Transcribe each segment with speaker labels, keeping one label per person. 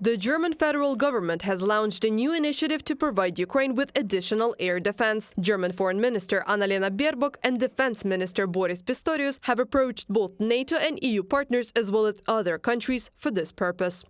Speaker 1: The German federal government has launched a new initiative to provide Ukraine with additional air defense. German Foreign Minister Annalena Baerbock and Defense Minister Boris Pistorius have approached both NATO and EU partners as well as other countries for this purpose.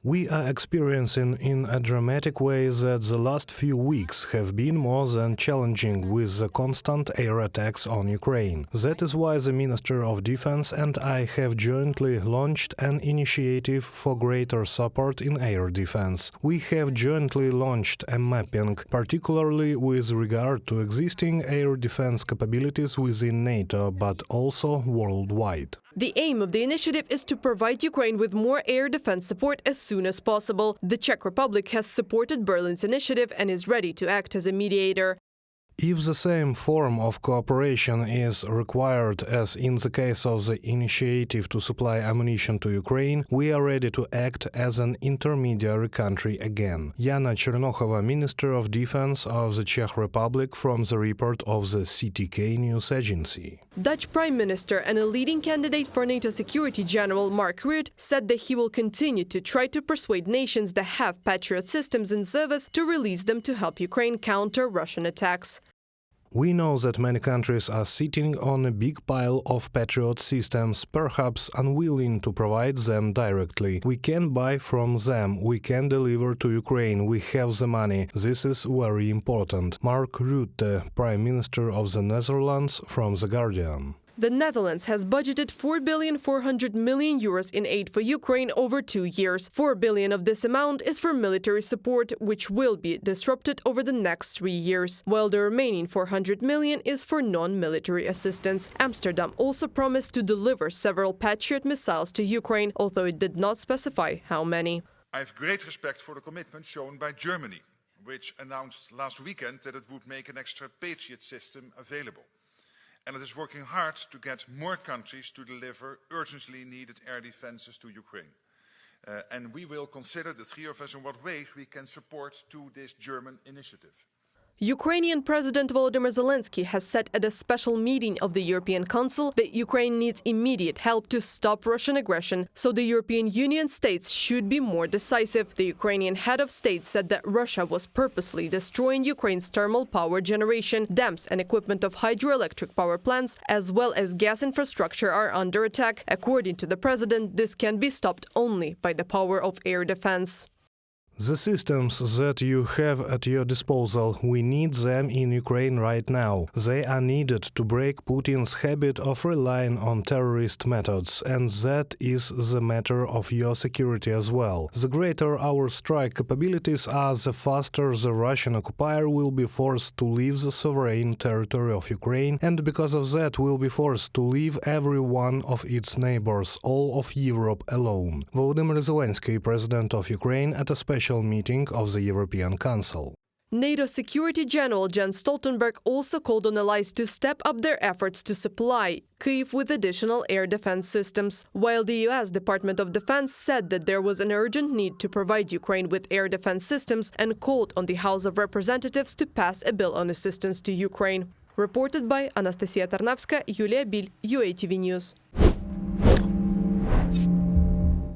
Speaker 2: We are experiencing in a dramatic way that the last few weeks have been more than challenging with the constant air attacks on Ukraine. That is why the Minister of Defense and I have jointly launched an initiative for greater support in air defense. We have jointly launched a mapping, particularly with regard to existing air defense capabilities within NATO, but also worldwide.
Speaker 1: The aim of the initiative is to provide Ukraine with more air defense support as soon as possible. The Czech Republic has supported Berlin's initiative and is ready to act as a mediator.
Speaker 2: If the same form of cooperation is required as in the case of the initiative to supply ammunition to Ukraine, we are ready to act as an intermediary country again. Yana Chernokhova, Minister of Defense of the Czech Republic, from the report of the CTK news agency.
Speaker 1: Dutch Prime Minister and a leading candidate for NATO Security General Mark Rutte said that he will continue to try to persuade nations that have Patriot systems in service to release them to help Ukraine counter Russian attacks.
Speaker 2: We know that many countries are sitting on a big pile of Patriot systems, perhaps unwilling to provide them directly. We can buy from them, we can deliver to Ukraine, we have the money. This is very important. Mark Rutte, Prime Minister of the Netherlands, from The Guardian.
Speaker 1: The Netherlands has budgeted €4.4 billion in aid for Ukraine over 2 years. €4 billion of this amount is for military support, which will be disrupted over the next 3 years, while the remaining €400 million is for non-military assistance. Amsterdam also promised to deliver several Patriot missiles to Ukraine, although it did not specify how many.
Speaker 3: I have great respect for the commitment shown by Germany, which announced last weekend that it would make an extra Patriot system available. And it is working hard to get more countries to deliver urgently needed air defenses to Ukraine. And we will consider, the three of us, in what ways we can support to this German initiative.
Speaker 1: Ukrainian President Volodymyr Zelensky has said at a special meeting of the European Council that Ukraine needs immediate help to stop Russian aggression, so the European Union states should be more decisive. The Ukrainian head of state said that Russia was purposely destroying Ukraine's thermal power generation, dams and equipment of hydroelectric power plants, as well as gas infrastructure are under attack. According to the president, this can be stopped only by the power of air defense.
Speaker 2: The systems that you have at your disposal, we need them in Ukraine right now. They are needed to break Putin's habit of relying on terrorist methods, and that is the matter of your security as well. The greater our strike capabilities are, the faster the Russian occupier will be forced to leave the sovereign territory of Ukraine, and because of that will be forced to leave every one of its neighbors, all of Europe, alone. Volodymyr Zelensky, President of Ukraine, at a special meeting of the European Council.
Speaker 1: NATO Security General Jens Stoltenberg also called on allies to step up their efforts to supply Kyiv with additional air defense systems, while the U.S. Department of Defense said that there was an urgent need to provide Ukraine with air defense systems and called on the House of Representatives to pass a bill on assistance to Ukraine. Reported by Anastasia Tarnavska, Yulia Bil, UATV News.